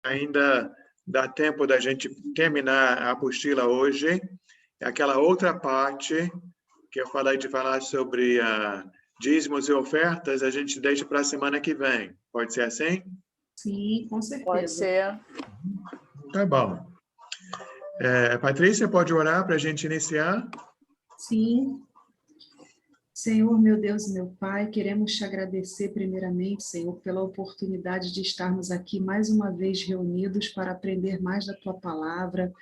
ainda dá tempo da gente terminar a apostila hoje. Aquela outra parte que eu falei de falar sobre dízimos e ofertas, a gente deixa para a semana que vem. Pode ser assim? Sim, com certeza. Pode ser. Tá bom. Patrícia, pode orar para a gente iniciar? Sim. Senhor, meu Deus e meu Pai, queremos te agradecer primeiramente, Senhor, pela oportunidade de estarmos aqui mais uma vez reunidos para aprender mais da Tua Palavra.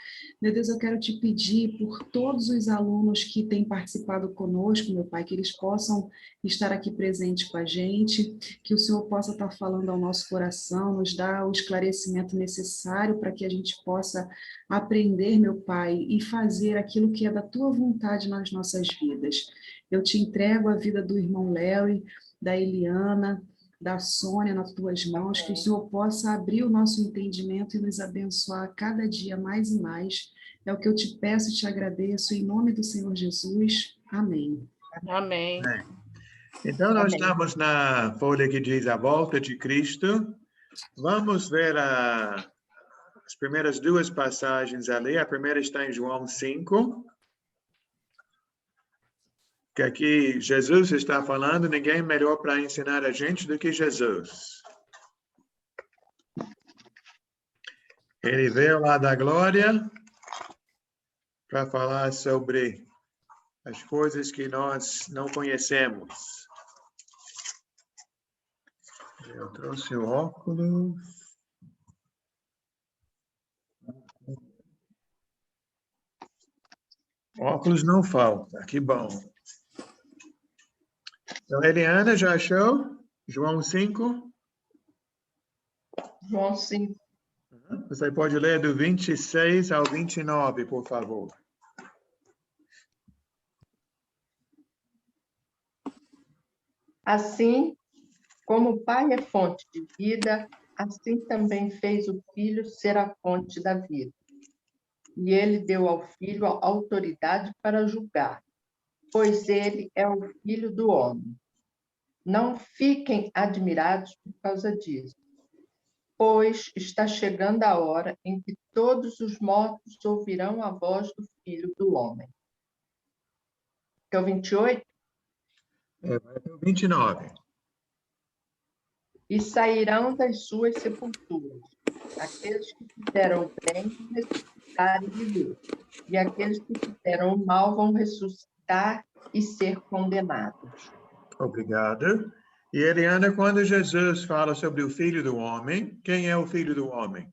Meu Deus, eu quero te pedir por todos os alunos que têm participado conosco, meu Pai, que eles possam estar aqui presentes com a gente, que o Senhor possa estar falando ao nosso coração, nos dar o esclarecimento necessário para que a gente possa aprender, meu Pai, e fazer aquilo que é da Tua vontade nas nossas vidas. Eu te entrego a vida do irmão Léo, da Eliana, da Sônia nas tuas mãos, que o Senhor possa abrir o nosso entendimento e nos abençoar cada dia mais e mais. É o que eu te peço e te agradeço, em nome do Senhor Jesus. Amém. Amém. Então, nós Amém. estamos na folha que diz a volta de Cristo. Vamos ver as primeiras duas passagens ali. A primeira está em João 5. Que aqui Jesus está falando, ninguém melhor para ensinar a gente do que Jesus. Ele veio lá da glória para falar sobre as coisas que nós não conhecemos. Eu trouxe o óculos. Óculos não falta, que bom. Então, Eliana, já achou? João 5? João 5. Você pode ler do 26 ao 29, por favor. Assim como o Pai é fonte de vida, assim também fez o Filho ser a fonte da vida. E ele deu ao Filho a autoridade para julgar, pois ele é o Filho do homem. Não fiquem admirados por causa disso, pois está chegando a hora em que todos os mortos ouvirão a voz do Filho do homem. Que é o 28? Vai para o 29. E sairão das suas sepulturas aqueles que fizeram o bem vão ressuscitar e viver, e aqueles que fizeram o mal vão ressuscitar e ser condenados. Obrigado. E Eliana, quando Jesus fala sobre o Filho do Homem, quem é o Filho do Homem?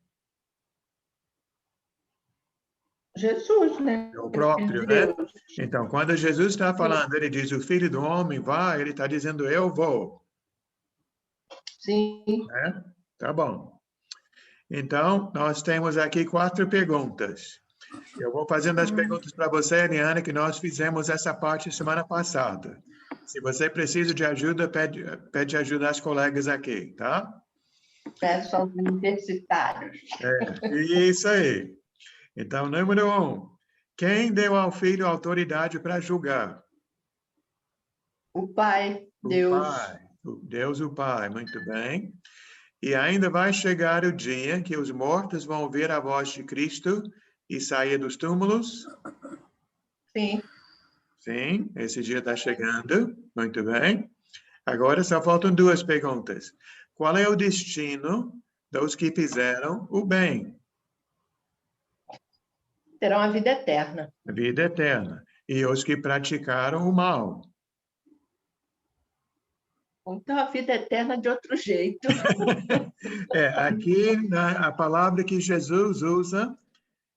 Jesus, né? É o próprio, De né? Deus. Então, quando Jesus está falando, ele diz, o Filho do Homem vai, ele está dizendo, eu vou. Sim. Né? Tá bom. Então, nós temos aqui 4 perguntas. Eu vou fazendo as perguntas para você, Eliana, que nós fizemos essa parte semana passada. Se você precisa de ajuda, pede ajuda às colegas aqui, tá? Peço aos universitários. Isso aí. Então, número 1. Quem deu ao Filho autoridade para julgar? O Pai, O Deus. Pai. Deus, o Pai. Muito bem. E ainda vai chegar o dia que os mortos vão ouvir a voz de Cristo e sair dos túmulos? Sim. Sim, esse dia está chegando. Muito bem. Agora só faltam 2 perguntas. Qual é o destino dos que fizeram o bem? Terão a vida eterna. A vida eterna. E os que praticaram o mal? Então, a vida eterna de outro jeito. Aqui a palavra que Jesus usa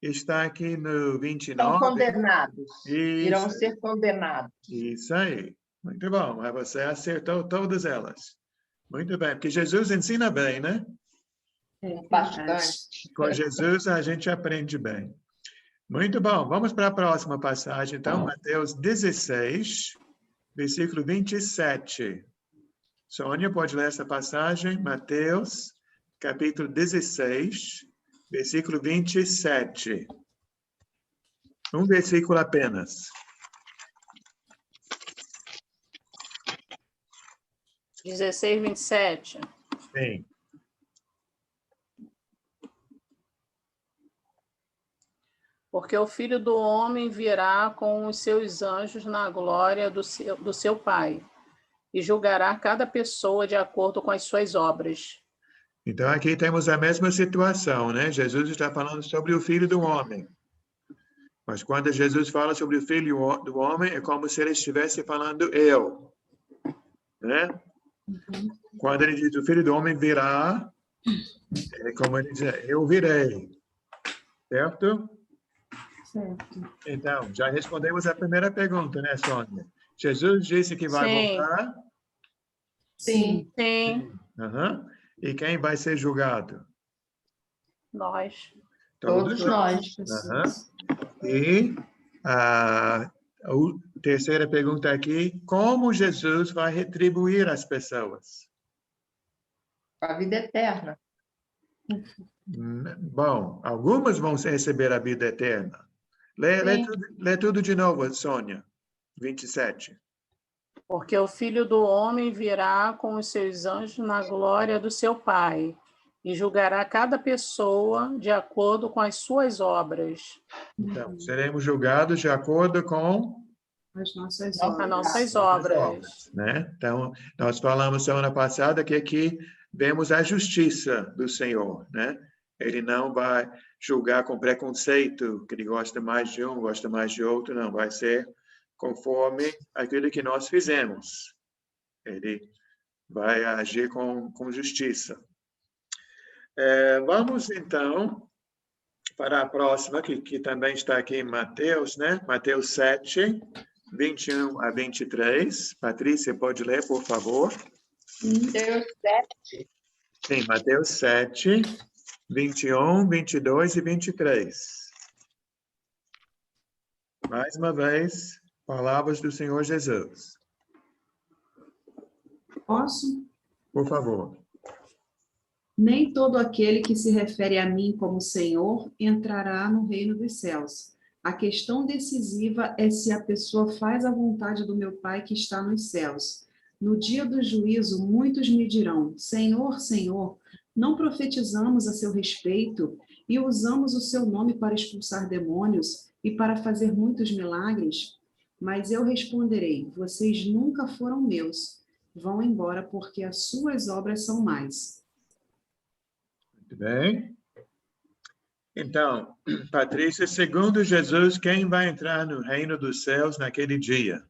está aqui no 29. São condenados. Irão Isso, ser condenados. isso aí. Muito bom, mas você acertou todas elas. Muito bem, porque Jesus ensina bem, né? Bastante. Com Jesus a gente aprende bem. Muito bom, vamos para a próxima passagem, então, Mateus 16, versículo 27. Sônia, pode ler essa passagem? Mateus, capítulo 16, versículo 27. Um versículo apenas. 16, 27. Sim. Porque o Filho do Homem virá com os seus anjos na glória do seu Pai, e julgará cada pessoa de acordo com as suas obras. Então, aqui temos a mesma situação, né? Jesus está falando sobre o Filho do Homem. Mas quando Jesus fala sobre o Filho do Homem, é como se ele estivesse falando eu, né? Quando ele diz o Filho do Homem virá, é como ele diz, eu virei. Certo? Certo. Então, já respondemos a primeira pergunta, né, Sônia? Jesus disse que vai Sim. voltar? Sim. Sim, Uhum. E quem vai ser julgado? nós. Todos nós. Uhum. E a terceira pergunta aqui, como Jesus vai retribuir as pessoas? A vida eterna. Bom, algumas vão receber a vida eterna. Lê tudo de novo, Sônia. 27. Porque o Filho do Homem virá com os seus anjos na glória do seu Pai, e julgará cada pessoa de acordo com as suas obras. Então, seremos julgados de acordo com As nossas Não, As obras. nossas as obras. né? Então, nós falamos semana passada que aqui vemos a justiça do Senhor, né? Ele não vai julgar com preconceito, que ele gosta mais de um, gosta mais de outro, não. Vai ser conforme aquilo que nós fizemos. Ele vai agir com justiça. Vamos, então, para a próxima, que também está aqui em Mateus, né? Mateus 7, 21 a 23. Patrícia, pode ler, por favor? Mateus 7. Sim, Mateus 7, 21, 22 e 23. Mais uma vez, palavras do Senhor Jesus. Posso? Por favor. Nem todo aquele que se refere a mim como Senhor entrará no reino dos céus. A questão decisiva é se a pessoa faz a vontade do meu Pai que está nos céus. No dia do juízo, muitos me dirão: Senhor, Senhor, não profetizamos a seu respeito e usamos o seu nome para expulsar demônios e para fazer muitos milagres? Mas eu responderei: vocês nunca foram meus. Vão embora porque as suas obras são más. Muito bem. Então, Patrícia, segundo Jesus, quem vai entrar no reino dos céus naquele dia?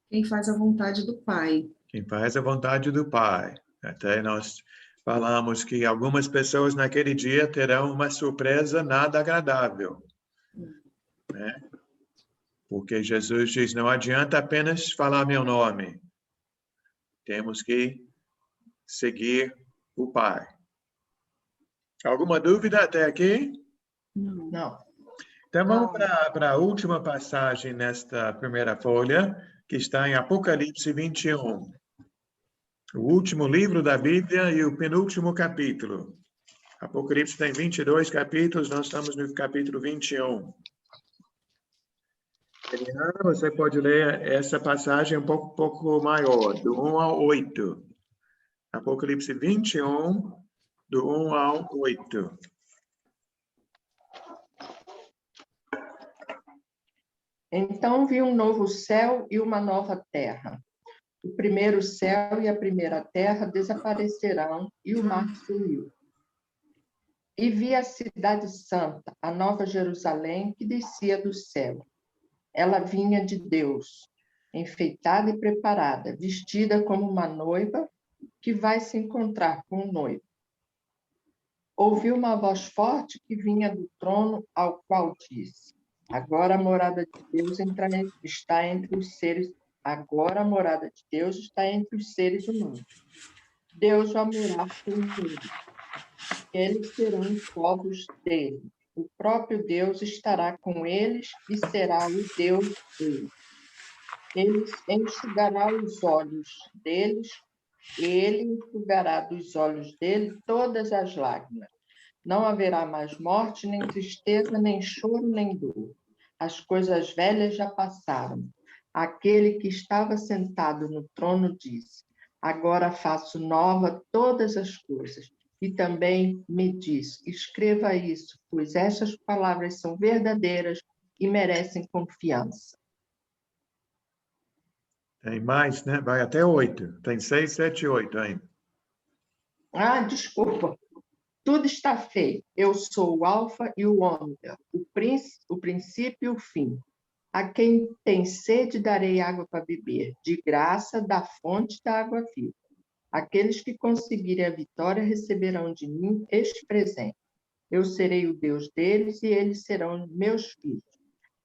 Quem faz a vontade do Pai. Quem faz a vontade do Pai. Até nós falamos que algumas pessoas naquele dia terão uma surpresa nada agradável, né? Porque Jesus diz, não adianta apenas falar meu nome. Temos que seguir o Pai. Alguma dúvida até aqui? Não. Então, vamos para a última passagem nesta primeira folha, que está em Apocalipse 21. O último livro da Bíblia e o penúltimo capítulo. Apocalipse tem 22 capítulos, nós estamos no capítulo 21. Eliana, você pode ler essa passagem um pouco maior, do 1 ao 8. Apocalipse 21, do 1 ao 8. Então vi um novo céu e uma nova terra. O primeiro céu e a primeira terra desaparecerão e o mar sumiu. E vi a cidade santa, a nova Jerusalém, que descia do céu. Ela vinha de Deus, enfeitada e preparada, vestida como uma noiva que vai se encontrar com o noivo. Ouvi uma voz forte que vinha do trono, ao qual disse: Agora a morada de Deus está entre os seres. Agora a morada de Deus está entre os seres humanos. Deus vai morar com eles. Eles serão os povos dele. O próprio Deus estará com eles e será o Deus deles. Ele enxugará os olhos deles, ele enxugará dos olhos dele todas as lágrimas. Não haverá mais morte, nem tristeza, nem choro, nem dor. As coisas velhas já passaram. Aquele que estava sentado no trono disse: Agora faço nova todas as coisas. E também me diz, escreva isso, pois estas palavras são verdadeiras e merecem confiança. Tem mais, né? Vai até 8. Tem 6, 7, 8 ainda. Ah, desculpa. Tudo está feito. Eu sou o alfa e o ômega, o princípio e o fim. A quem tem sede darei água para beber, de graça da fonte da água viva. Aqueles que conseguirem a vitória receberão de mim este presente. Eu serei o Deus deles e eles serão meus filhos.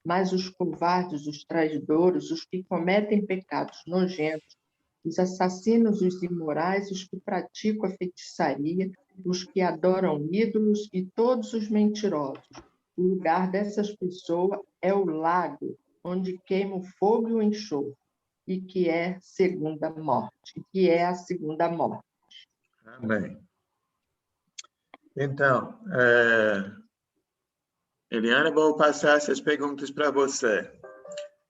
Mas os covardes, os traidores, os que cometem pecados nojentos, os assassinos, os imorais, os que praticam a feitiçaria, os que adoram ídolos e todos os mentirosos. O lugar dessas pessoas é o lago, onde queima o fogo e o enxofre, e que é a segunda morte. Amém. Então, Eliana, vou passar essas perguntas para você.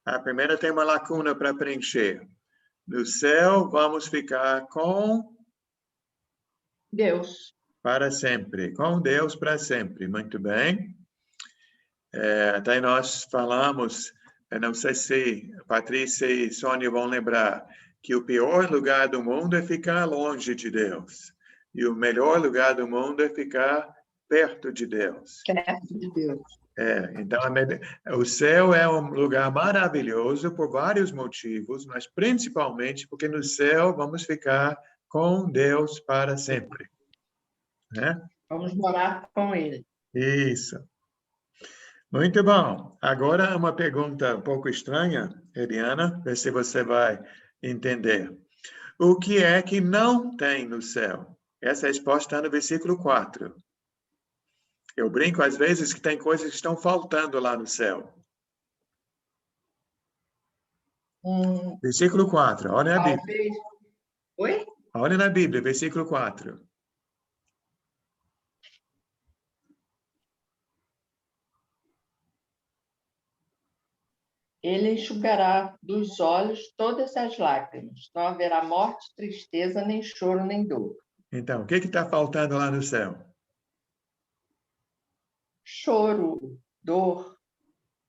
A primeira tem uma lacuna para preencher. No céu, vamos ficar com Deus. Para sempre. Com Deus para sempre. Muito bem. Até nós falamos, eu não sei se Patrícia e Sônia vão lembrar, que o pior lugar do mundo é ficar longe de Deus. E o melhor lugar do mundo é ficar perto de Deus. Perto de Deus. Então, o céu é um lugar maravilhoso por vários motivos, mas principalmente porque no céu vamos ficar com Deus para sempre. Né? Vamos morar com Ele. Isso. Muito bom. Agora uma pergunta um pouco estranha, Eliana, ver se você vai entender. O que é que não tem no céu? Essa resposta está no versículo 4. Eu brinco às vezes que tem coisas que estão faltando lá no céu. Versículo 4, olha na Bíblia. Oi? Olha na Bíblia, versículo 4. Ele enxugará dos olhos todas as lágrimas. Não haverá morte, tristeza, nem choro, nem dor. Então, o que está faltando lá no céu? Choro, dor,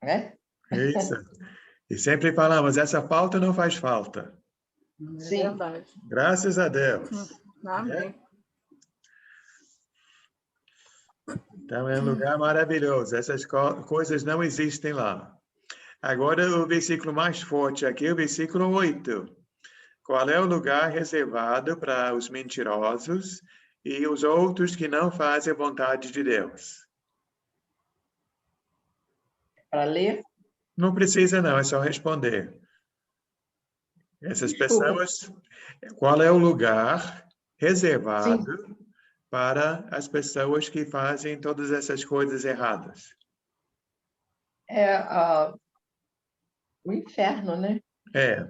né? Isso. E sempre falamos, essa falta não faz falta. Sim. É verdade. Graças a Deus. Amém. Então, é um lugar maravilhoso. Essas coisas não existem lá. Agora, o versículo mais forte aqui é o versículo 8. Qual é o lugar reservado para os mentirosos e os outros que não fazem a vontade de Deus? Para ler? Não precisa, não. É só responder. Essas pessoas... Qual é o lugar reservado para as pessoas que fazem todas essas coisas erradas? O inferno, né?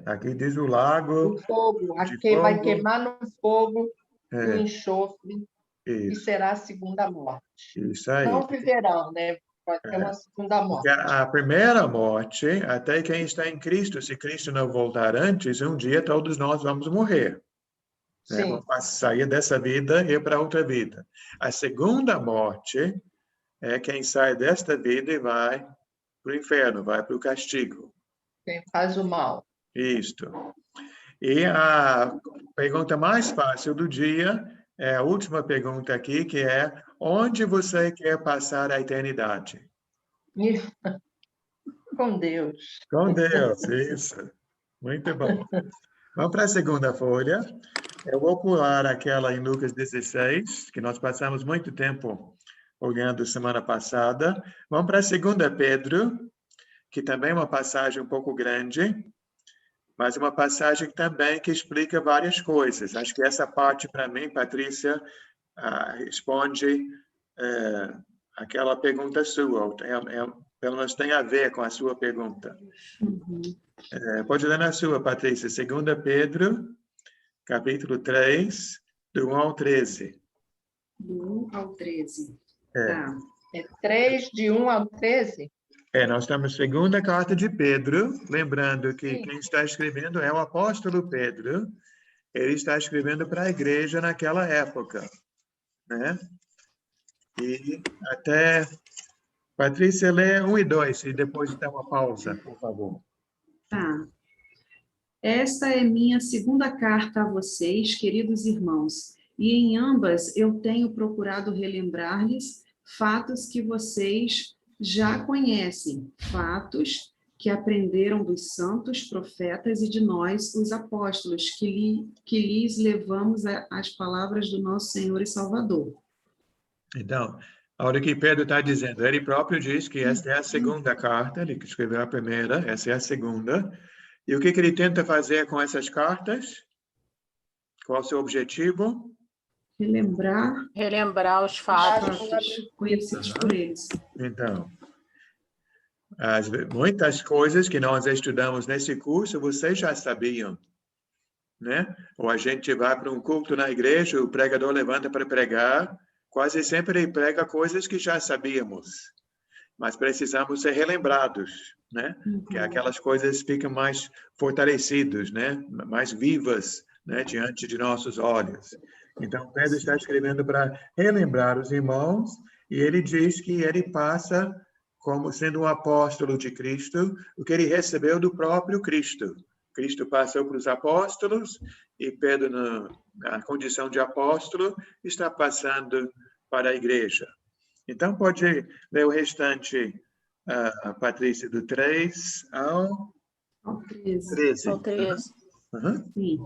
Aqui diz o lago. O fogo. Vai queimar no fogo o enxofre e será a segunda morte. Isso aí. Não viverão, né? Vai ter uma segunda morte. Porque a primeira morte, até quem está em Cristo, se Cristo não voltar antes, um dia todos nós vamos morrer. Né? Vamos sair dessa vida e ir para outra vida. A segunda morte é quem sai desta vida e vai para o inferno, vai para o castigo. Quem faz o mal. Isto. E a pergunta mais fácil do dia é a última pergunta aqui, que é: onde você quer passar a eternidade? Com Deus. Com Deus, isso. Muito bom. Vamos para a segunda folha. Eu vou pular aquela em Lucas 16, que nós passamos muito tempo olhando semana passada. Vamos para a segunda Pedro, que também é uma passagem um pouco grande, mas uma passagem também que explica várias coisas. Acho que essa parte, para mim, Patrícia, responde aquela pergunta sua. Pelo menos tem a ver com a sua pergunta. Pode ler na sua, Patrícia. 2 Pedro, capítulo 3, do 1 ao 13. Do 1 ao 13. Tá. 3, de 1 ao 13? Nós estamos na segunda carta de Pedro, lembrando que quem está escrevendo é o apóstolo Pedro. Ele está escrevendo para a igreja naquela época. né? E até... Patrícia, lê 1 e 2 e depois dá uma pausa, por favor. Tá. Esta é minha segunda carta a vocês, queridos irmãos, e em ambas eu tenho procurado relembrar-lhes fatos que vocês já conhecem, fatos que aprenderam dos santos profetas e de nós, os apóstolos, que lhes levamos as palavras do nosso Senhor e Salvador. Então, a hora que Pedro está dizendo, ele próprio diz que esta é a segunda carta, ele escreveu a primeira, essa é a segunda. E o que ele tenta fazer com essas cartas? Qual o seu objetivo? Relembrar os fatos. Conhecidos por eles. Então, muitas coisas que nós estudamos nesse curso, vocês já sabiam, né? Ou a gente vai para um culto na igreja, o pregador levanta para pregar, quase sempre ele prega coisas que já sabíamos, mas precisamos ser relembrados, né? Que aquelas coisas ficam mais fortalecidas, né? Mais vivas, né? Diante de nossos olhos. Então, Pedro está escrevendo para relembrar os irmãos, e ele diz que ele passa como sendo um apóstolo de Cristo, o que ele recebeu do próprio Cristo. Cristo passou para os apóstolos, e Pedro, na condição de apóstolo, está passando para a igreja. Então, pode ler o restante, Patrícia, do 3 ao 13. Ao 13. Sim.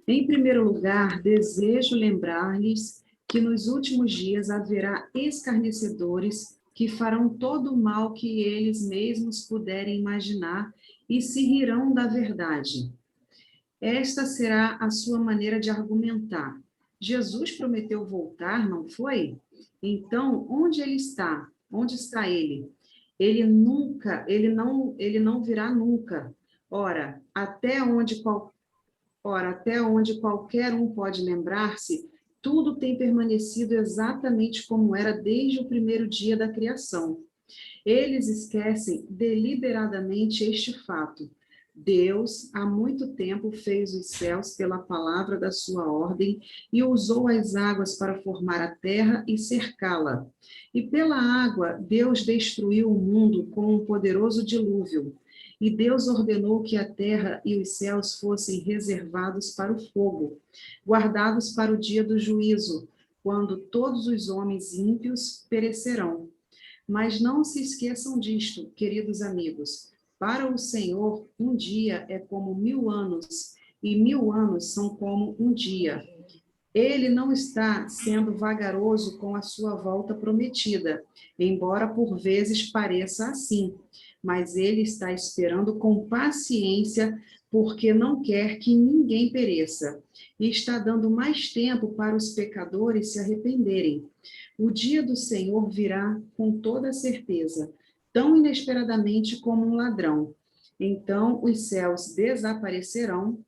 Em primeiro lugar, desejo lembrar-lhes que nos últimos dias haverá escarnecedores que farão todo o mal que eles mesmos puderem imaginar e se rirão da verdade. Esta será a sua maneira de argumentar. Jesus prometeu voltar, não foi? Então, onde ele está? Onde está ele? Ele não virá nunca. Ora, até onde qualquer um pode lembrar-se, tudo tem permanecido exatamente como era desde o primeiro dia da criação. Eles esquecem deliberadamente este fato. Deus, há muito tempo, fez os céus pela palavra da sua ordem e usou as águas para formar a terra e cercá-la. E pela água, Deus destruiu o mundo com um poderoso dilúvio. E Deus ordenou que a terra e os céus fossem reservados para o fogo, guardados para o dia do juízo, quando todos os homens ímpios perecerão. Mas não se esqueçam disto, queridos amigos. Para o Senhor, um dia é como 1000 anos, e 1000 anos são como um dia. Ele não está sendo vagaroso com a sua volta prometida, embora por vezes pareça assim, mas ele está esperando com paciência, porque não quer que ninguém pereça, e está dando mais tempo para os pecadores se arrependerem. O dia do Senhor virá com toda certeza, tão inesperadamente como um ladrão. Então os céus desaparecerão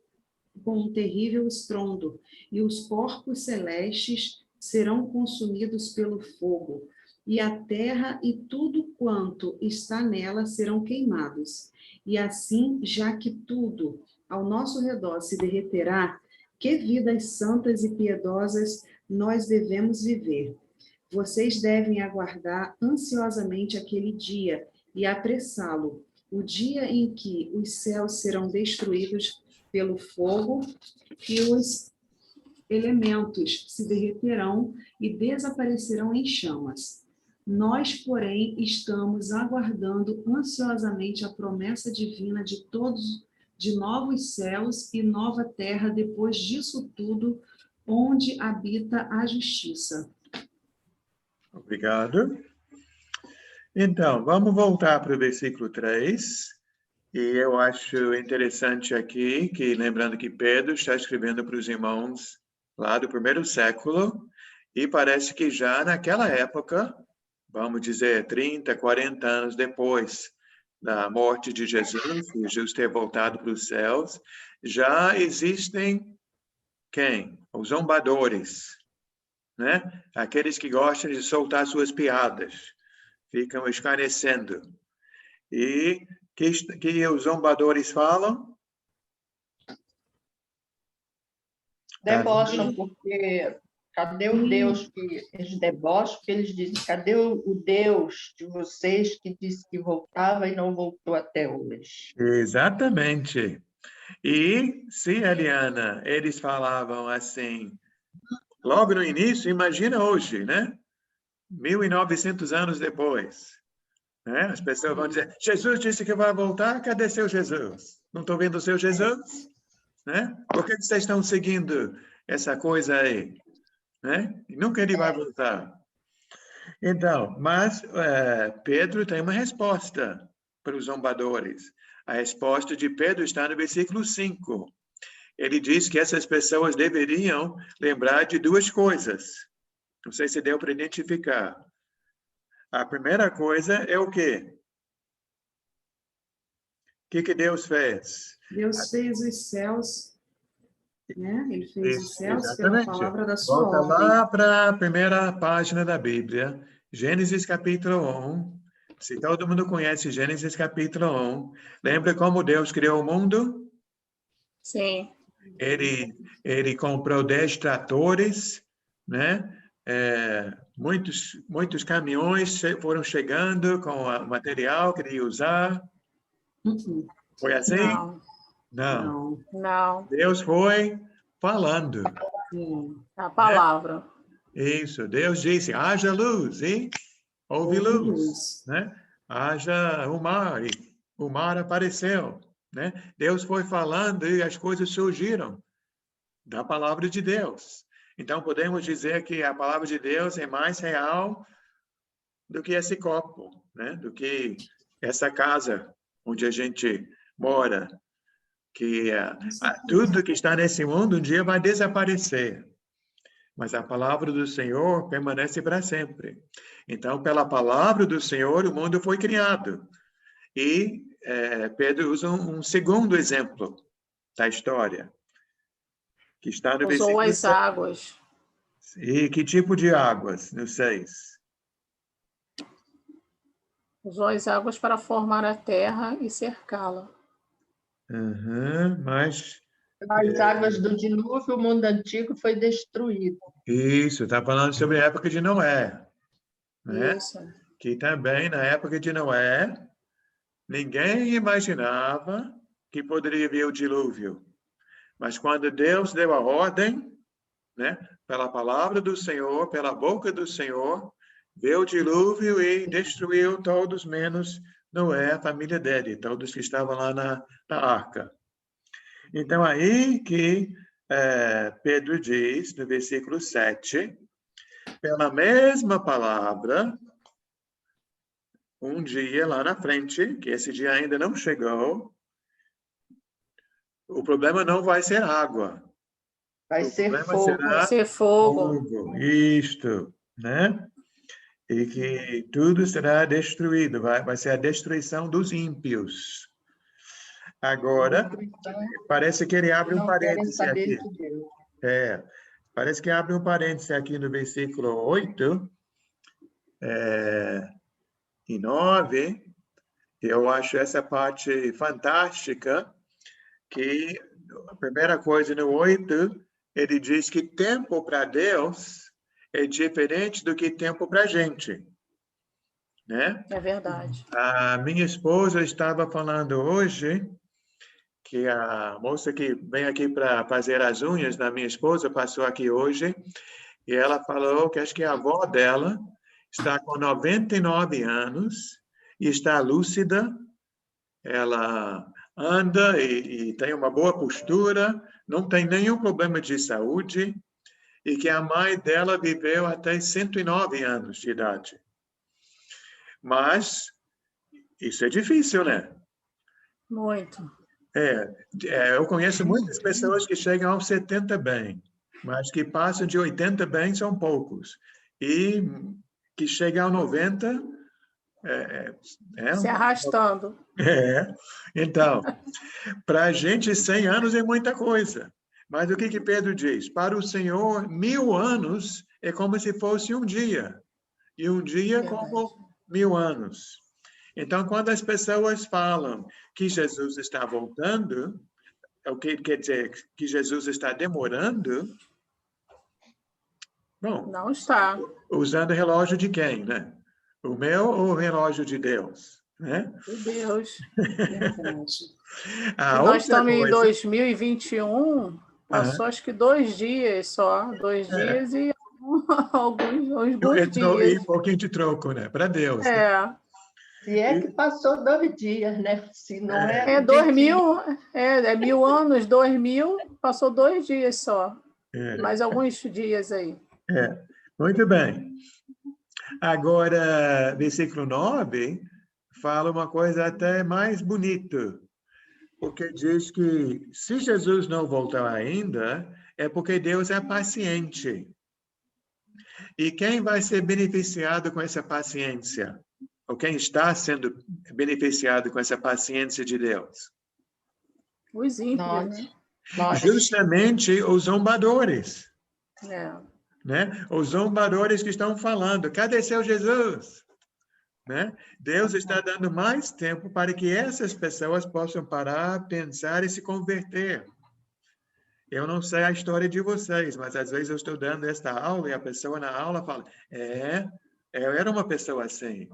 com um terrível estrondo, e os corpos celestes serão consumidos pelo fogo, e a terra e tudo quanto está nela serão queimados. E assim, já que tudo ao nosso redor se derreterá, que vidas santas e piedosas nós devemos viver. Vocês devem aguardar ansiosamente aquele dia e apressá-lo, o dia em que os céus serão destruídos pelo fogo e os elementos se derreterão e desaparecerão em chamas. Nós, porém, estamos aguardando ansiosamente a promessa divina de novos céus e nova terra depois disso tudo, onde habita a justiça. Obrigado. Então, vamos voltar para o versículo 3. E eu acho interessante aqui, que lembrando que Pedro está escrevendo para os irmãos lá do primeiro século, e parece que já naquela época, vamos dizer 30, 40 anos depois da morte de Jesus, Jesus ter voltado para os céus, já existem quem? Os zombadores, né? Aqueles que gostam de soltar suas piadas, ficam escarnecendo. E que os zombadores falam? Debocham, porque Cadê o Deus que eles debocham? Porque eles dizem, cadê o Deus de vocês que disse que voltava e não voltou até hoje? Exatamente. E se, Eliana, eles falavam assim, logo no início, imagina hoje, né? 1900 anos depois, né? As pessoas vão dizer, Jesus disse que vai voltar, cadê seu Jesus? Não estou vendo o seu Jesus? Né? Por que vocês estão seguindo essa coisa aí? Né? E nunca ele vai voltar. Então, mas Pedro tem uma resposta para os zombadores. A resposta de Pedro está no versículo 5. Ele diz que essas pessoas deveriam lembrar de duas coisas. Não sei se deu para identificar. A primeira coisa é o quê? O que Deus fez? Deus fez os céus, né? Ele fez os céus Exatamente. pela palavra da sua Volta ordem. lá para a primeira página da Bíblia, Gênesis capítulo 1. Se todo mundo conhece Gênesis capítulo 1, lembra como Deus criou o mundo? Sim. Ele comprou 10 tratores, né? Muitos caminhões foram chegando com o material que ele ia usar. Foi assim? Não. Não. Não. Deus foi falando. A palavra. Isso. Deus disse, haja luz, e houve luz. Né? Haja o mar, e o mar apareceu. Né? Deus foi falando e as coisas surgiram da palavra de Deus. Então, podemos dizer que a palavra de Deus é mais real do que esse copo, né? Do que essa casa onde a gente mora, que tudo que está nesse mundo um dia vai desaparecer. Mas a palavra do Senhor permanece para sempre. Então, pela palavra do Senhor, o mundo foi criado. E Pedro usa um segundo exemplo da história, que está no Usou versículo as 6. águas. E que tipo de águas? No 6. Usou as águas para formar a terra e cercá-la. Mas... As águas do dilúvio, o mundo antigo foi destruído. Isso, está falando sobre a época de Noé. Né? Isso. Que também, na época de Noé, ninguém imaginava que poderia vir o dilúvio. Mas quando Deus deu a ordem, né, pela palavra do Senhor, pela boca do Senhor, veio o dilúvio e destruiu todos, menos Noé, a família dele, todos que estavam lá na arca. Então, aí que Pedro diz, no versículo 7, pela mesma palavra, um dia lá na frente, que esse dia ainda não chegou, o problema não vai ser água. Vai ser fogo. Será vai ser fogo. Isto, né? E que tudo será destruído, vai ser a destruição dos ímpios. Agora, parece que ele abre um parêntese aqui. Parece que abre um parêntese aqui no versículo 8 e 9. Eu acho essa parte fantástica, que a primeira coisa no 8, ele diz que tempo para Deus é diferente do que tempo para a gente. Né? É verdade. A minha esposa estava falando hoje que a moça que vem aqui para fazer as unhas da minha esposa passou aqui hoje e ela falou que acho que a avó dela está com 99 anos e está lúcida. Ela anda e tem uma boa postura, não tem nenhum problema de saúde e que a mãe dela viveu até 109 anos de idade. Mas isso é difícil, né? Muito. Eu conheço muitas pessoas que chegam aos 70 bem, mas que passam de 80 bem são poucos. E que chegam aos 90... se arrastando. Então, para a gente, 100 anos é muita coisa. Mas o que Pedro diz? Para o Senhor, 1000 anos é como se fosse um dia. E um dia como 1000 anos. Então, quando as pessoas falam que Jesus está voltando, o que quer dizer que Jesus está demorando, Bom, Não está. usando o relógio de quem, né? O meu ou o relógio de Deus, né? Meu Deus. Verdade. A E nós outra estamos em coisa... 2021, passou acho que 2 dias só. 2 É, dias e uns bons e dias. um pouquinho de troco, né? Para Deus, né? É. Se é que passou 2 dias, né? Se não é É de dia. 2000, é 1000 anos, 2000, passou 2 dias só. É, Mais alguns dias aí. é. Muito bem. Agora, versículo 9 fala uma coisa até mais bonita, porque diz que se Jesus não voltar ainda, é porque Deus é paciente. E quem vai ser beneficiado com essa paciência? Ou quem está sendo beneficiado com essa paciência de Deus? Os ímpios, Nós, né? nós. Justamente os zombadores, É. né? Os zombadores que estão falando, cadê seu Jesus? Né? Deus está dando mais tempo para que essas pessoas possam parar, pensar e se converter. Eu não sei a história de vocês, mas às vezes eu estou dando esta aula e a pessoa na aula fala, eu era uma pessoa assim.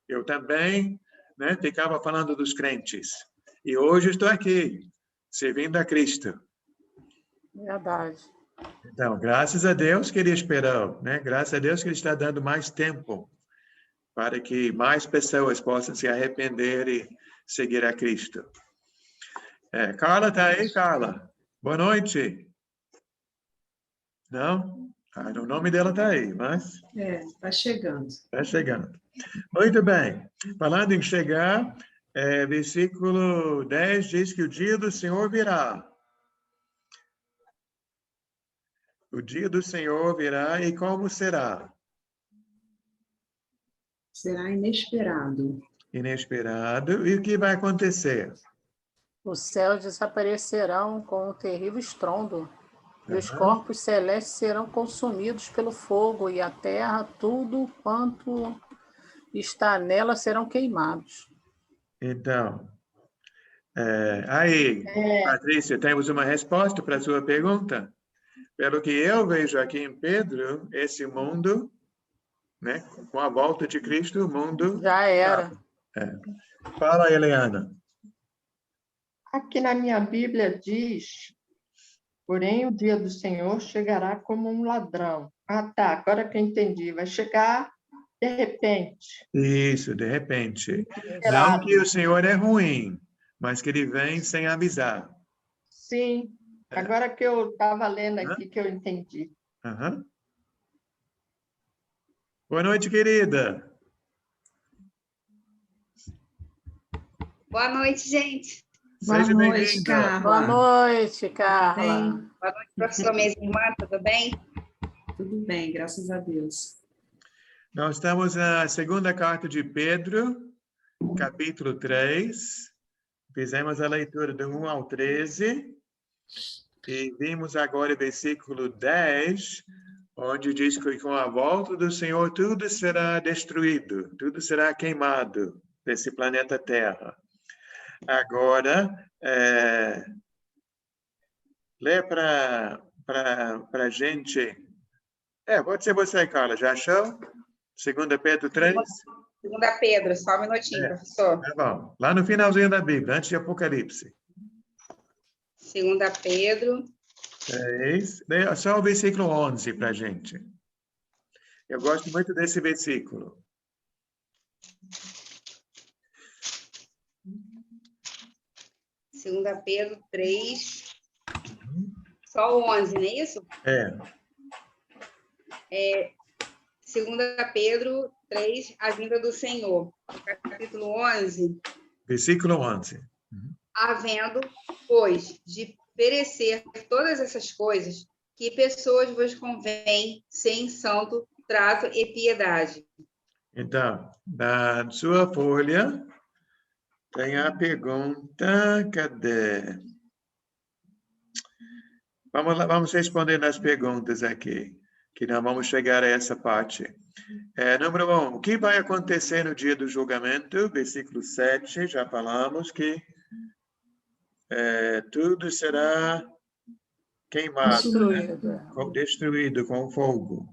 Eu também, né, ficava falando dos crentes. E hoje estou aqui, servindo a Cristo. Verdade. Então, graças a Deus que ele esperou, né? Graças a Deus que ele está dando mais tempo para que mais pessoas possam se arrepender e seguir a Cristo. Carla está aí, Carla? Boa noite. Não? O nome dela está aí, mas Está chegando. está chegando. Muito bem. Falando em chegar, versículo 10 diz que o dia do Senhor virá. O dia do Senhor virá e como será? Será inesperado. Inesperado. E o que vai acontecer? Os céus desaparecerão com um terrível estrondo, e os corpos celestes serão consumidos pelo fogo, e a terra, tudo quanto está nela, serão queimados. Então, aí, Patrícia, temos uma resposta para a sua pergunta? Pelo que eu vejo aqui em Pedro, esse mundo, né, com a volta de Cristo, o mundo... Já era. Fala, Eliana. Aqui na minha Bíblia diz, porém o dia do Senhor chegará como um ladrão. Ah, tá, agora que eu entendi. Vai chegar de repente. Isso, de repente. Não Inesperado. que o Senhor é ruim, mas que ele vem sem avisar. Sim, agora que eu estava lendo aqui que eu entendi. Uhum. Boa noite, querida. Boa noite, gente. Boa Seja noite, bem-vinda. Carla. Boa noite, Carla. Bem, Boa noite, professor Mês, irmã, tudo bem? tudo bem, graças a Deus. Nós estamos na segunda carta de Pedro, capítulo 3. Fizemos a leitura do 1 ao 13. E vimos agora o versículo 10, onde diz que com a volta do Senhor tudo será destruído, tudo será queimado desse planeta Terra. Agora, lê para a gente. Pode ser você, Carla. Já achou? 2 Pedro 3? 2 Pedro, só um minutinho, professor. Tá bom. Lá no finalzinho da Bíblia, antes de Apocalipse. 2 Pedro. 3. Lê só o versículo 11 para a gente. Eu gosto muito desse versículo. 2 Pedro 3, só o 11, não é isso? 2 Pedro 3, a vinda do Senhor. Capítulo 11. Versículo 11. Havendo, pois, de perecer todas essas coisas, que pessoas vos convém sem santo trato e piedade. Então, na sua folha, tem a pergunta, cadê? Vamos lá, vamos responder as perguntas aqui, que nós vamos chegar a essa parte. Número 1, o que vai acontecer no dia do julgamento? Versículo 7, já falamos que tudo será queimado, Destruído. né? Destruído com fogo.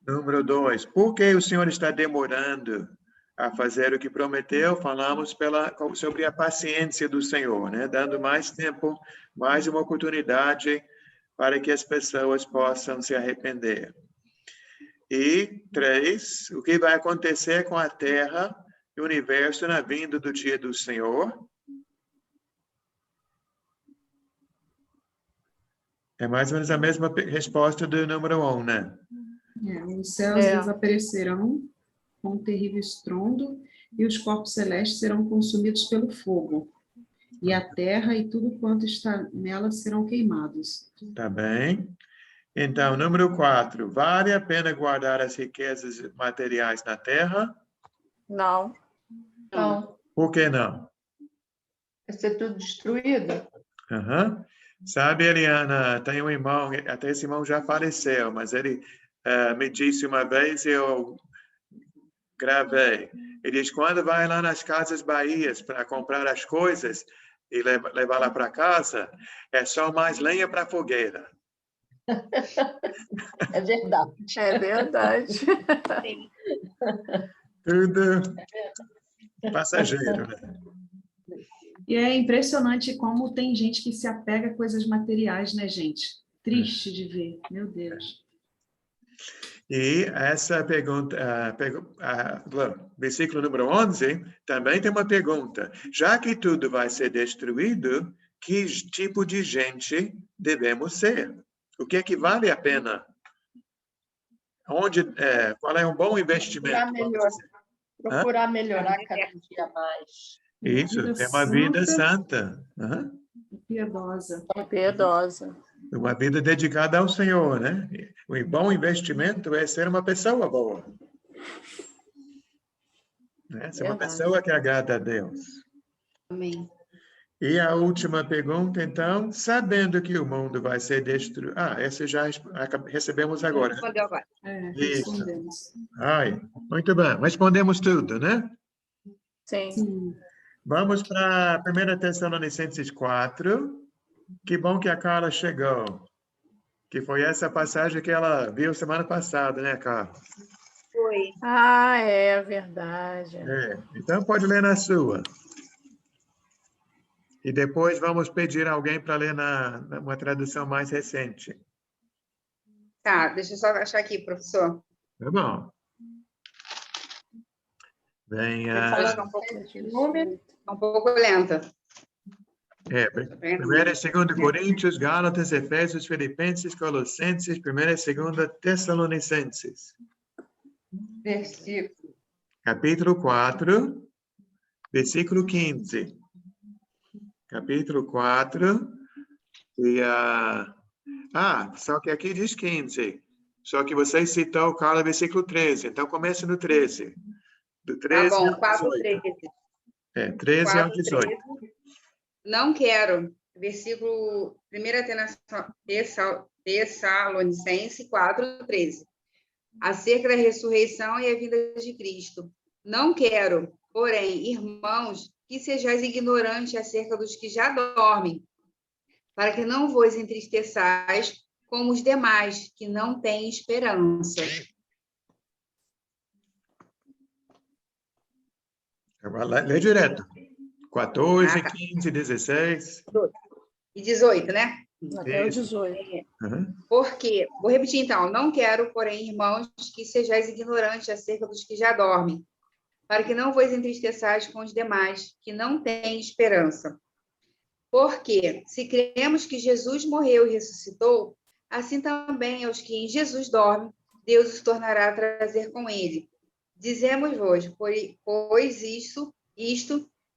Número 2, por que o Senhor está demorando a fazer o que prometeu? Falamos sobre a paciência do Senhor, né? Dando mais tempo, mais uma oportunidade para que as pessoas possam se arrepender. E 3, o que vai acontecer com a Terra e o universo na vinda do dia do Senhor? É mais ou menos a mesma resposta do número 1, né? Os céus desaparecerão com um terrível estrondo e os corpos celestes serão consumidos pelo fogo. E a terra e tudo quanto está nela serão queimados. Tá bem. Então, número 4, vale a pena guardar as riquezas materiais na terra? Não. Não. Por que não? Vai ser tudo destruído? Uhum. Sabe, Eliana, tem um irmão, até esse irmão já faleceu, mas ele me disse uma vez, eu gravei, ele diz, quando vai lá nas Casas Bahias para comprar as coisas e levar lá para casa, é só mais lenha para a fogueira. É verdade. É verdade. Tudo passageiro, né? E é impressionante como tem gente que se apega a coisas materiais, né, gente? Triste de ver, meu Deus. E essa pergunta, versículo número 11, também tem uma pergunta. Já que tudo vai ser destruído, que tipo de gente devemos ser? O que é que vale a pena? Qual é um bom investimento? Procurar melhorar cada dia mais. Isso, ter uma vida santa. Uhum. Piedosa. Piedosa. Uma vida dedicada ao Senhor, né? O bom investimento é ser uma pessoa boa. Né? Ser uma pessoa que agrada a Deus. Amém. E a última pergunta, então, sabendo que o mundo vai ser destruído... essa já recebemos agora. Respondeu agora. Respondemos. Muito bem. Respondemos tudo, né? Sim. Vamos para 1 Tessalonicenses 4. Que bom que a Carla chegou. Que foi essa passagem que ela viu semana passada, né, Carla? Foi. É verdade. Então, pode ler na sua. E depois vamos pedir alguém para ler uma tradução mais recente. Tá, deixa eu só achar aqui, professor. Tá bom. Venha. Um pouco lenta. 1 e 2 Coríntios, Gálatas, Efésios, Filipenses, Colossenses, 1 e 2 Tessalonicenses. Versículo. Capítulo 4, versículo 15. Capítulo 4. Só que aqui diz 15. Só que você citou, Carla, versículo 13. Então, comece no 13. Do 13 tá bom, ao 4, 18. 13. 13 ao 18. 13. Não quero. Versículo 1 Tessalonicenses 4, 13. Acerca da ressurreição e a vinda de Cristo. Não quero, porém, irmãos, que sejais ignorantes acerca dos que já dormem, para que não vos entristeçais como os demais, que não têm esperança. Lê direto. 14, 15, 16. E 18, né? Até o 18. Uhum. Porque, vou repetir então, não quero, porém, irmãos, que sejais ignorantes acerca dos que já dormem, para que não vos entristeçais com os demais, que não têm esperança. Porque, se cremos que Jesus morreu e ressuscitou, assim também aos que em Jesus dormem, Deus os tornará a trazer com ele. Dizemos-vos, pois isto,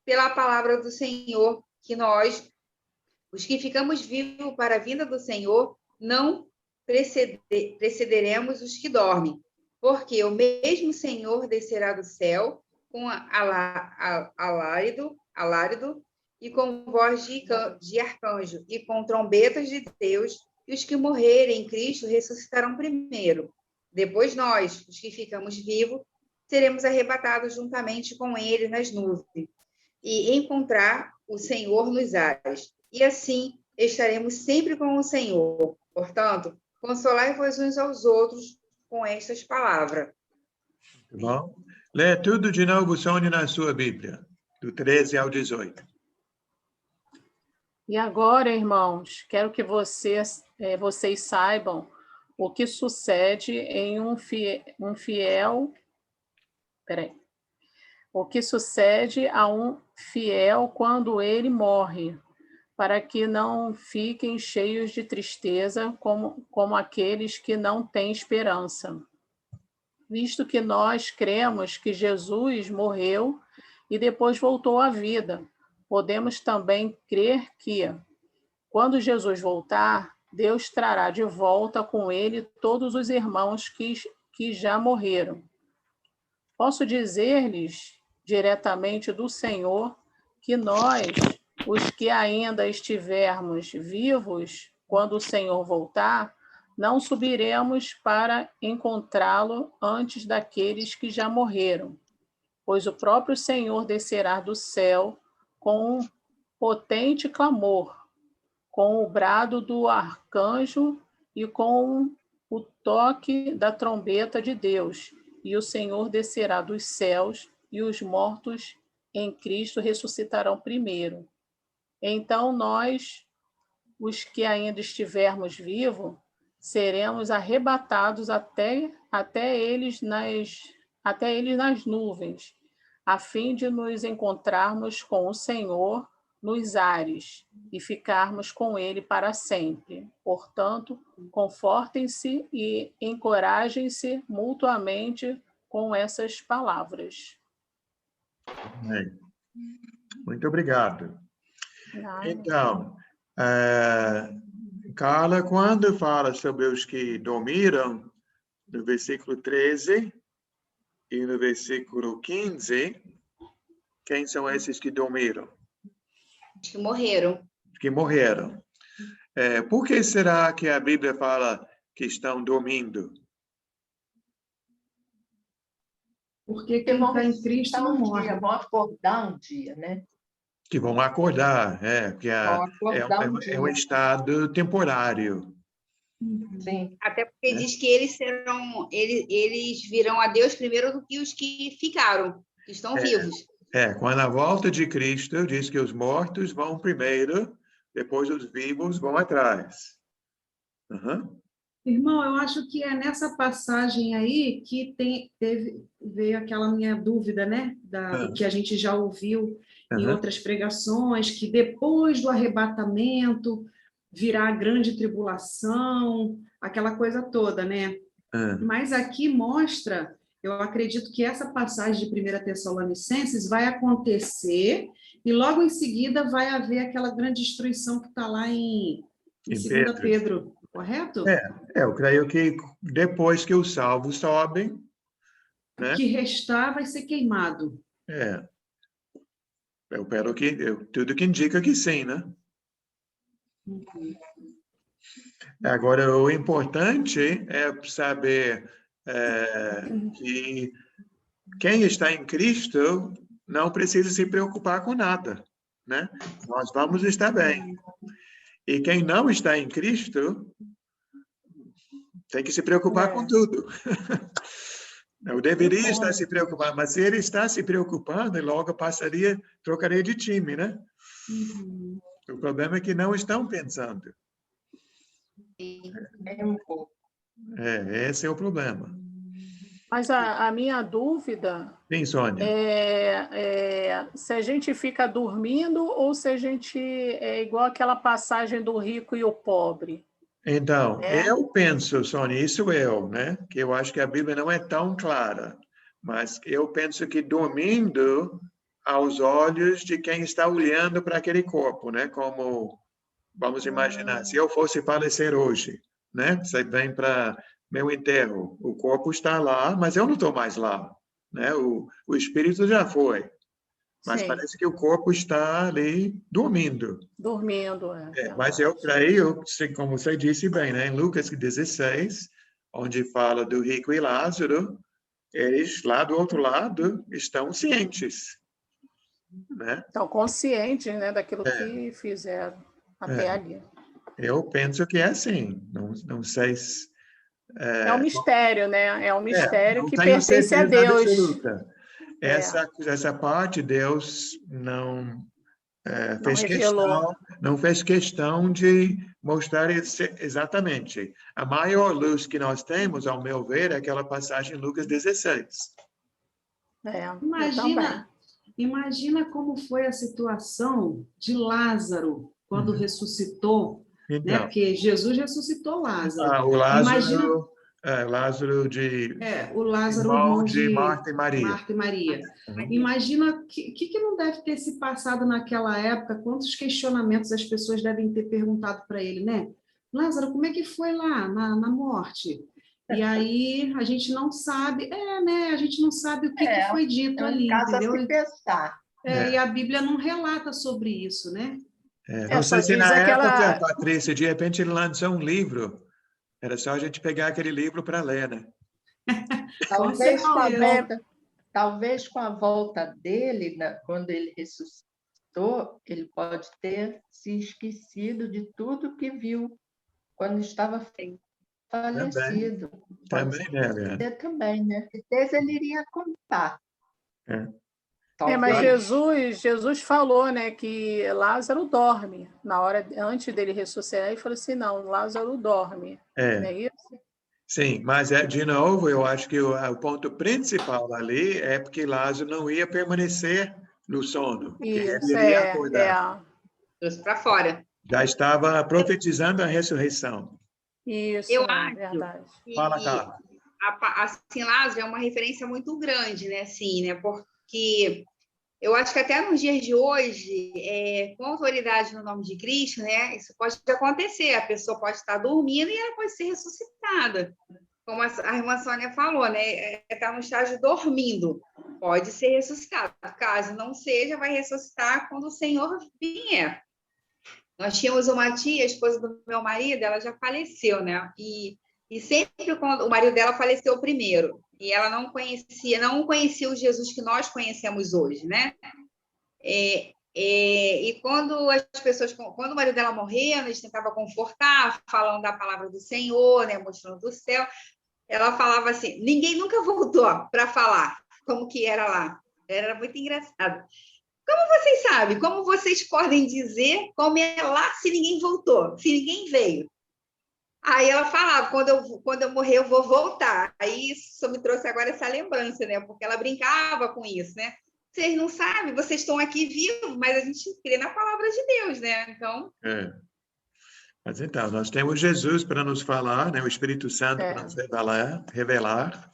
pela palavra do Senhor, que nós, os que ficamos vivos para a vinda do Senhor, não precederemos os que dormem, porque o mesmo Senhor descerá do céu com alarido e com voz de arcanjo e com trombetas de Deus, e os que morrerem em Cristo ressuscitarão primeiro. Depois nós, os que ficamos vivos, seremos arrebatados juntamente com ele nas nuvens e encontrar o Senhor nos ares. E assim estaremos sempre com o Senhor. Portanto, consolai-vos uns aos outros com estas palavras. Tá bom? Lê tudo de novo, Sônia, na sua Bíblia, do 13 ao 18. E agora, irmãos, quero que vocês saibam o que sucede em um fiel. Peraí. O que sucede a um fiel quando ele morre, para que não fiquem cheios de tristeza como aqueles que não têm esperança. Visto que nós cremos que Jesus morreu e depois voltou à vida, podemos também crer que, quando Jesus voltar, Deus trará de volta com ele todos os irmãos que já morreram. Posso dizer-lhes diretamente do Senhor que nós, os que ainda estivermos vivos, quando o Senhor voltar, não subiremos para encontrá-lo antes daqueles que já morreram, pois o próprio Senhor descerá do céu com um potente clamor, com o brado do arcanjo e com o toque da trombeta de Deus, e o Senhor descerá dos céus, e os mortos em Cristo ressuscitarão primeiro. Então nós, os que ainda estivermos vivos, seremos arrebatados até eles nas nuvens, a fim de nos encontrarmos com o Senhor nos ares e ficarmos com ele para sempre. Portanto, confortem-se e encorajem-se mutuamente com essas palavras. Amém. Muito obrigado. Nada. Então, Carla, quando fala sobre os que dormiram, no versículo 13 e no versículo 15, quem são esses que dormiram? Os que morreram. Que morreram. Por que será que a Bíblia fala que estão dormindo? Porque quem está em Cristo não morre. Vão acordar um dia, né? Que vão acordar, porque Vão acordar um é um dia. estado temporário. Sim. Até porque diz que eles virão a Deus primeiro do que os que ficaram, que estão vivos. Quando a volta de Cristo diz que os mortos vão primeiro, depois os vivos vão atrás. Uhum. Irmão, eu acho que é nessa passagem aí que veio aquela minha dúvida, né? Que a gente já ouviu em outras pregações, que depois do arrebatamento virá a grande tribulação, aquela coisa toda, né? Mas aqui mostra, eu acredito que essa passagem de 1 Tessalonicenses vai acontecer e logo em seguida vai haver aquela grande destruição que está lá em 2 Pedro, correto? Eu creio que depois que os salvos sobem, né? O que restar vai ser queimado. Eu espero que tudo que indica que sim, né? Agora, o importante é saber que quem está em Cristo não precisa se preocupar com nada, né? Nós vamos estar bem. E quem não está em Cristo tem que se preocupar com tudo. Eu deveria estar se preocupando, mas se ele está se preocupando, ele logo trocaria de time, né? O problema é que não estão pensando. Esse é o problema. Mas a minha dúvida Sim, Sônia. Se a gente fica dormindo ou se a gente é igual aquela passagem do rico e o pobre. Então, eu penso, Sônia, né? Que eu acho que a Bíblia não é tão clara, mas eu penso que dormindo aos olhos de quem está olhando para aquele corpo, né? Como, vamos imaginar, se eu fosse falecer hoje, né? Você vem para meu enterro, o corpo está lá, mas eu não estou mais lá, né? O espírito já foi. Mas Sim. parece que o corpo está ali dormindo. Dormindo, mas eu creio, como você disse bem, né? Em Lucas 16, onde fala do rico e Lázaro, eles lá do outro lado estão cientes, né? Estão conscientes, né, daquilo que fizeram até ali. Eu penso que é assim. Não sei É um mistério, né? É um mistério não que tenho pertence a certeza Deus. absoluta. É. Essa parte Deus não Não revelou. não fez questão de mostrar exatamente. A maior luz que nós temos, ao meu ver, é aquela passagem em Lucas 16. É, eu também. Imagina como foi a situação de Lázaro quando ressuscitou, né? Então, Porque Jesus ressuscitou Lázaro. o Imagina, Lázaro de o Lázaro, irmão irmão de de Marta e Maria. Marta e Maria. Imagina que não deve ter se passado naquela época, quantos questionamentos as pessoas devem ter perguntado para ele, né? Lázaro, como é que foi lá na morte? E aí a gente não sabe, né? A gente não sabe o que foi dito ali, caso entendeu? a se pensar. E a Bíblia não relata sobre isso, né? Não sei só se diz na época, aquela... Patrícia, de repente ele lançou um livro. Era só a gente pegar aquele livro para ler, né? Talvez com a volta dele, quando ele ressuscitou, ele pode ter se esquecido de tudo que viu quando estava falecido. Também, né, Leandro? Também, né? Certeza ele iria contar. mas Jesus falou, né, que Lázaro dorme. Na hora antes dele ressuscitar, ele falou assim: não, Lázaro dorme. Não é isso? Sim, mas de novo, eu acho que o ponto principal ali é porque Lázaro não ia permanecer no sono, que ele iria acordar. Trouxe para fora. Já estava profetizando a ressurreição. Isso, eu acho verdade. Fala, Carla. Assim, Lázaro é uma referência muito grande, né? Assim, né? Porque eu acho que até nos dias de hoje, com autoridade no nome de Cristo, né? Isso pode acontecer. A pessoa pode estar dormindo e ela pode ser ressuscitada. Como a irmã Sônia falou, né? Está no estágio dormindo. Pode ser ressuscitado. Caso não seja, vai ressuscitar quando o Senhor vier. Nós tínhamos uma tia, a esposa do meu marido, ela já faleceu, né? E sempre quando o marido dela faleceu primeiro, e ela não conhecia o Jesus que nós conhecemos hoje, né? E quando quando o marido dela morreu, eles tentavam confortar, falando da palavra do Senhor, né? Mostrando do céu. Ela falava assim: ninguém nunca voltou para falar como que era lá. Era muito engraçado. Como vocês sabem? Como vocês podem dizer como é lá se ninguém voltou, se ninguém veio? Aí ela falava: quando eu morrer, eu vou voltar. Aí isso me trouxe agora essa lembrança, né? Porque ela brincava com isso, né? Vocês não sabem, vocês estão aqui vivos, mas a gente crê na palavra de Deus, né? Então. Mas então, nós temos Jesus para nos falar, né? O Espírito Santo para nos revelar.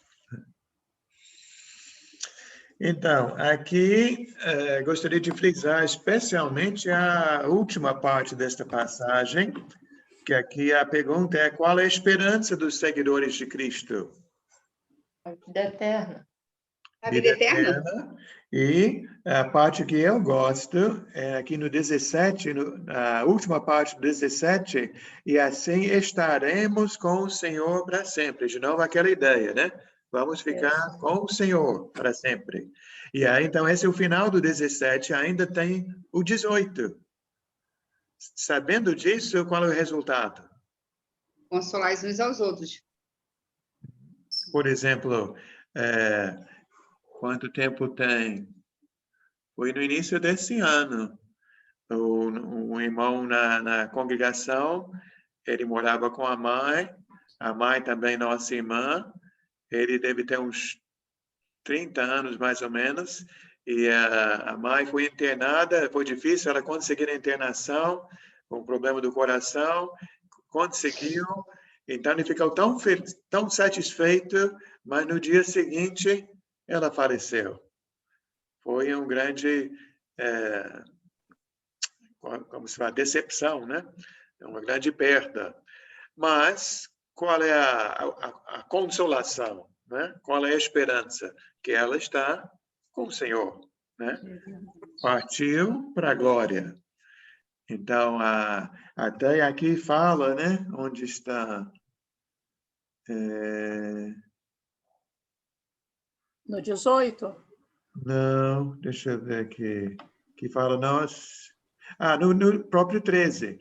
Então, aqui gostaria de frisar especialmente a última parte desta passagem, que aqui a pergunta é: qual é a esperança dos seguidores de Cristo? A vida eterna. A vida eterna? E a parte que eu gosto é aqui no 17, a última parte do 17, e assim estaremos com o Senhor para sempre. De novo, aquela ideia, né? Vamos ficar com o Senhor para sempre. E aí, então, esse é o final do 17, ainda tem o 18. Sabendo disso, qual é o resultado? Consolar uns aos outros. Por exemplo, quanto tempo tem? Foi no início desse ano. Um irmão na congregação, ele morava com a mãe também nossa irmã. Ele deve ter uns 30 anos, mais ou menos, e a mãe foi internada, foi difícil ela conseguir a internação, com problema do coração, conseguiu, então ele ficou tão satisfeito, mas no dia seguinte ela faleceu. Foi um grande, como se fala, decepção, né? Uma grande perda. Mas qual é a consolação? Né? Qual é a esperança? Que ela está com o Senhor, né? Partiu para a glória. Então, até aqui fala, né? Onde está? No 18? Não, deixa eu ver aqui. Que fala nós. No próprio 13.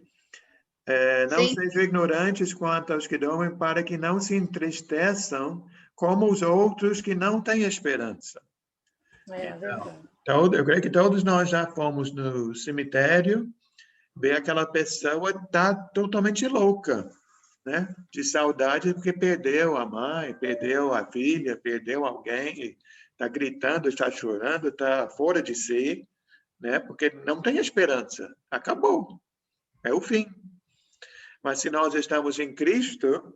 Não Sim. sejam ignorantes quanto aos que dormem, para que não se entristeçam como os outros que não têm esperança. É verdade. Eu creio que todos nós já fomos no cemitério, ver aquela pessoa tá totalmente louca, né? De saudade porque perdeu a mãe, perdeu a filha, perdeu alguém, está gritando, está chorando, está fora de si, né? Porque não tem esperança. Acabou. É o fim. Mas se nós estamos em Cristo,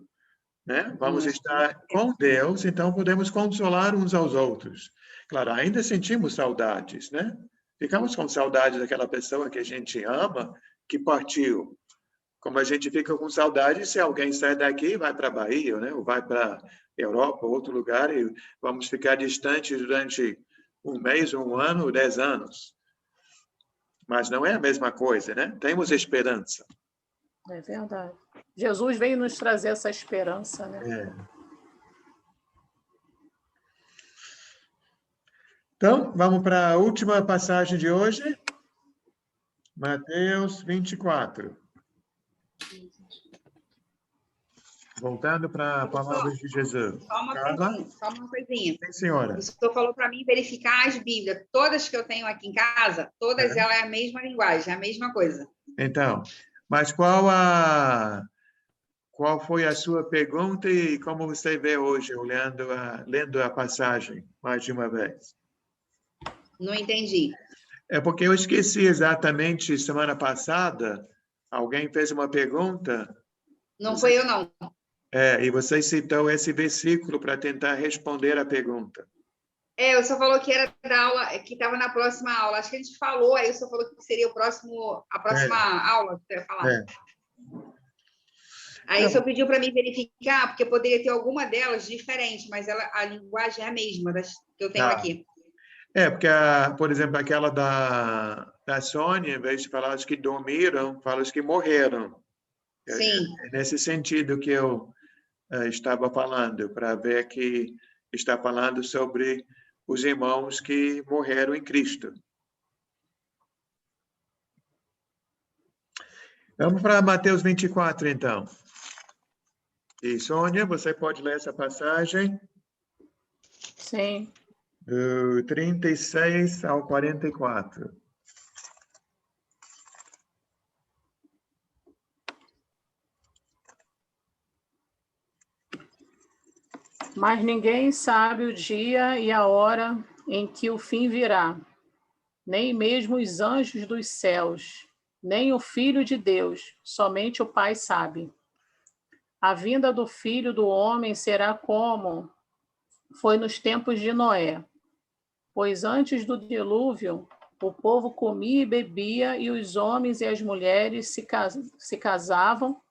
né? Vamos estar com Deus, então podemos consolar uns aos outros. Claro, ainda sentimos saudades, né? Ficamos com saudade daquela pessoa que a gente ama, que partiu. Como a gente fica com saudade se alguém sai daqui e vai para a Bahia, né? Ou vai para a Europa, outro lugar, e vamos ficar distantes durante um mês, um ano, 10 anos. Mas não é a mesma coisa, né? Temos esperança. É verdade. Jesus veio nos trazer essa esperança, né? Então, vamos para a última passagem de hoje. Mateus 24. Voltando para a palavra de Jesus. Só uma Carla? pergunta, só uma coisinha. Sim, senhora. O senhor falou para mim verificar as Bíblias. Todas que eu tenho aqui em casa, todas elas é a mesma linguagem, é a mesma coisa. Então, mas qual foi a sua pergunta e como você vê hoje, lendo a passagem mais de uma vez? Não entendi. É porque eu esqueci exatamente, semana passada, alguém fez uma pergunta. Não foi eu, não. E você citou esse versículo para tentar responder a pergunta. O senhor falou que era da aula, que estava na próxima aula. Acho que a gente falou, aí o senhor falou que seria a próxima aula que você ia falar. Aí o senhor pediu para mim verificar, porque poderia ter alguma delas diferente, mas a linguagem é a mesma das que eu tenho aqui. Porque, por exemplo, aquela da Sônia, em vez de falar os que dormiram, fala os que morreram. Sim. É nesse sentido que eu estava falando, para ver que está falando sobre os irmãos que morreram em Cristo. Vamos para Mateus 24, então. E, Sônia, você pode ler essa passagem? Sim. Do 36 ao 44. Mas ninguém sabe o dia e a hora em que o fim virá, nem mesmo os anjos dos céus, nem o Filho de Deus, somente o Pai sabe. A vinda do Filho do Homem será como foi nos tempos de Noé, pois antes do dilúvio, o povo comia e bebia, e os homens e as mulheres se casavam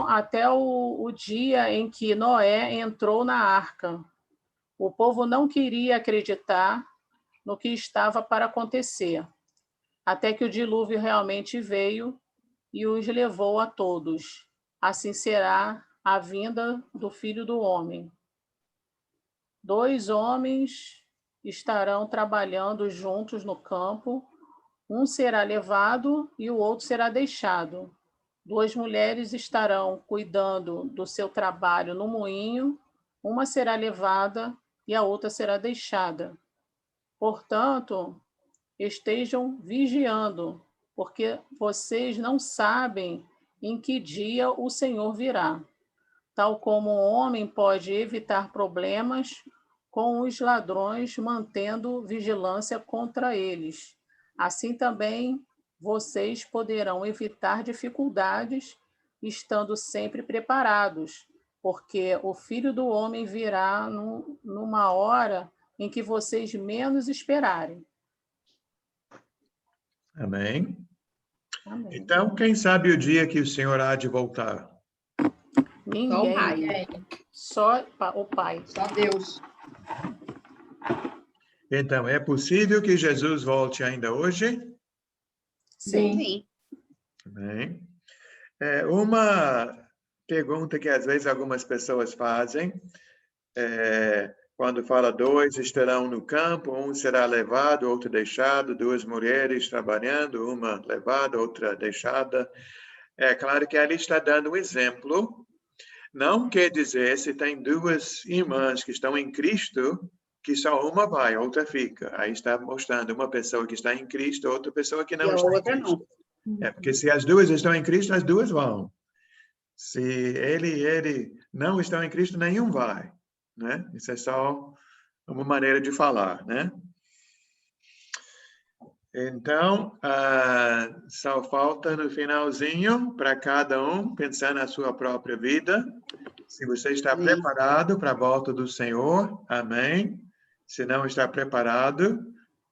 até o dia em que Noé entrou na arca. O povo não queria acreditar no que estava para acontecer, até que o dilúvio realmente veio e os levou a todos. Assim será a vinda do Filho do Homem. 2 homens estarão trabalhando juntos no campo, um será levado e o outro será deixado. 2 mulheres estarão cuidando do seu trabalho no moinho, uma será levada e a outra será deixada. Portanto, estejam vigiando, porque vocês não sabem em que dia o Senhor virá. Tal como o homem pode evitar problemas com os ladrões, mantendo vigilância contra eles. Assim também vocês poderão evitar dificuldades, estando sempre preparados, porque o Filho do Homem virá numa hora em que vocês menos esperarem. Amém? Amém. Então, quem sabe o dia que o Senhor há de voltar? Ninguém. Só o Pai. Só Deus. Então, é possível que Jesus volte ainda hoje? Sim. Amém. Uma pergunta que às vezes algumas pessoas fazem, Quando fala 2 estarão no campo, um será levado, outro deixado, 2 mulheres trabalhando, uma levada, outra deixada. É claro que ali está dando um exemplo. Não quer dizer, se tem 2 irmãs que estão em Cristo, que só uma vai, outra fica. Aí está mostrando uma pessoa que está em Cristo, outra pessoa que E não a está em outra Cristo. não. Porque se as 2 estão em Cristo, as 2 vão. Se ele não estão em Cristo, nenhum vai, né? Isso é só uma maneira de falar, né? Então, só falta no finalzinho para cada um pensar na sua própria vida. Se você está Amém. preparado para a volta do Senhor, amém. Se não está preparado,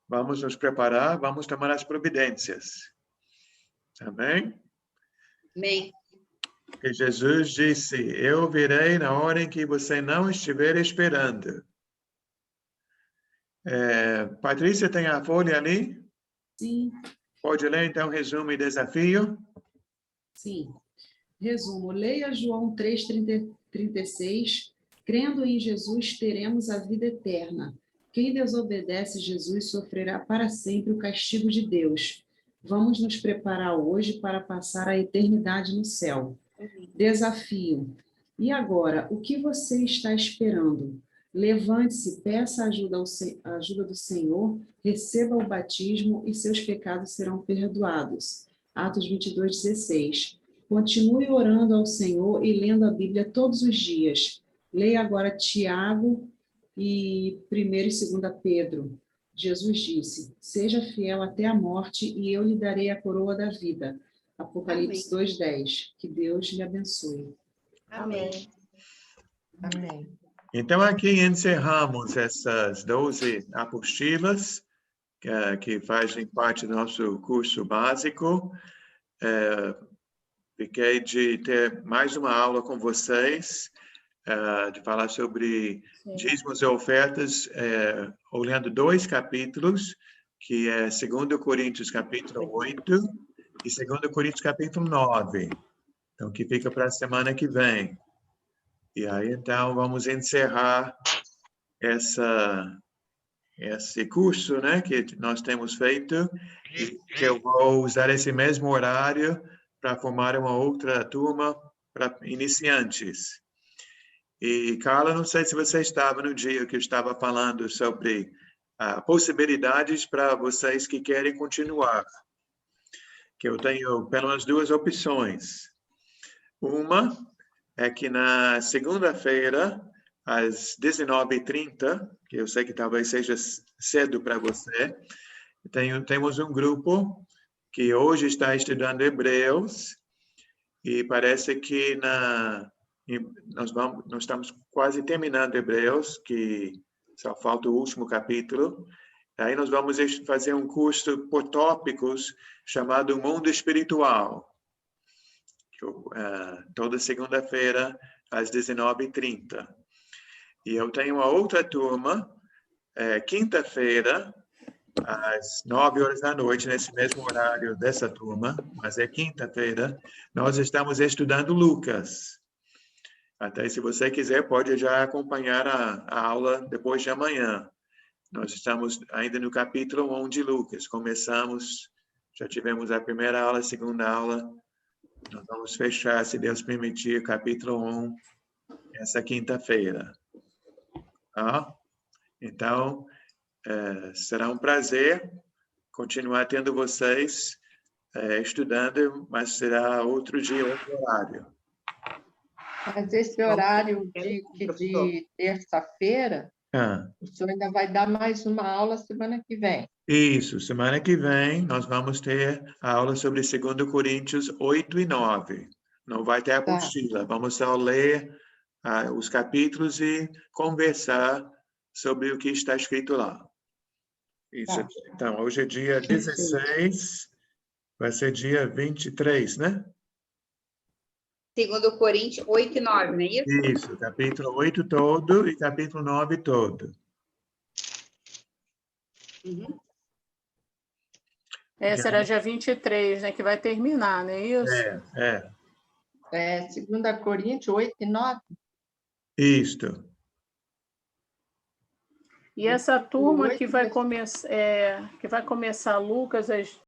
vamos nos preparar, vamos tomar as providências. Amém? Amém. Porque Jesus disse, eu virei na hora em que você não estiver esperando. Patrícia, tem a folha ali? Sim, Pode ler, então, resumo e desafio? sim. Resumo, leia João 3:36. Crendo em Jesus, teremos a vida eterna. Quem desobedece Jesus sofrerá para sempre o castigo de Deus. Vamos nos preparar hoje para passar a eternidade no céu. Desafio. E agora, o que você está esperando? Levante-se, peça a ajuda do Senhor, receba o batismo e seus pecados serão perdoados. Atos 22:16. Continue orando ao Senhor e lendo a Bíblia todos os dias. Leia agora Tiago e 1 e 2 Pedro. Jesus disse, seja fiel até a morte e eu lhe darei a coroa da vida. Apocalipse 2:10. Que Deus lhe abençoe. Amém. Amém. Então, aqui encerramos essas 12 apostilas que fazem parte do nosso curso básico. Fiquei de ter mais uma aula com vocês, de falar sobre dízimos e ofertas, olhando 2 capítulos, que é 2 Coríntios capítulo 8 e 2 Coríntios capítulo 9. Então, que fica para a semana que vem. E aí, então, vamos encerrar esse curso, né, que nós temos feito, e que eu vou usar esse mesmo horário para formar uma outra turma para iniciantes. E, Carla, não sei se você estava no dia que eu estava falando sobre possibilidades para vocês que querem continuar. Que eu tenho pelo menos 2 opções. Uma é que na segunda-feira, às 19h30, que eu sei que talvez seja cedo para você, temos um grupo que hoje está estudando Hebreus e parece que nós estamos quase terminando Hebreus, que só falta o último capítulo. Aí nós vamos fazer um curso por tópicos chamado Mundo Espiritual. Toda segunda-feira, às 19h30. E eu tenho uma outra turma, quinta-feira, às 9h, nesse mesmo horário dessa turma, mas é quinta-feira, nós estamos estudando Lucas. Até se você quiser, pode já acompanhar a aula depois de amanhã. Nós estamos ainda no capítulo 1 de Lucas. Começamos, já tivemos a primeira aula, a segunda aula. Nós vamos fechar, se Deus permitir, capítulo 1, essa quinta-feira. Então, será um prazer continuar tendo vocês estudando, mas será outro dia, outro horário. Mas esse horário de terça-feira, o senhor ainda vai dar mais uma aula semana que vem. Isso, semana que vem nós vamos ter a aula sobre 2 Coríntios 8 e 9. Não vai ter apostila, vamos só ler os capítulos e conversar sobre o que está escrito lá. Isso. Então, hoje é dia 16, vai ser dia 23, né? 2 Coríntios 8 e 9, não é isso? Isso, capítulo 8 todo e capítulo 9 todo. Uhum. Será dia 23, né, que vai terminar, não é isso? É 2 Coríntios 8 e 9? Isto. E essa turma que vai, Oito, que vai começar Lucas às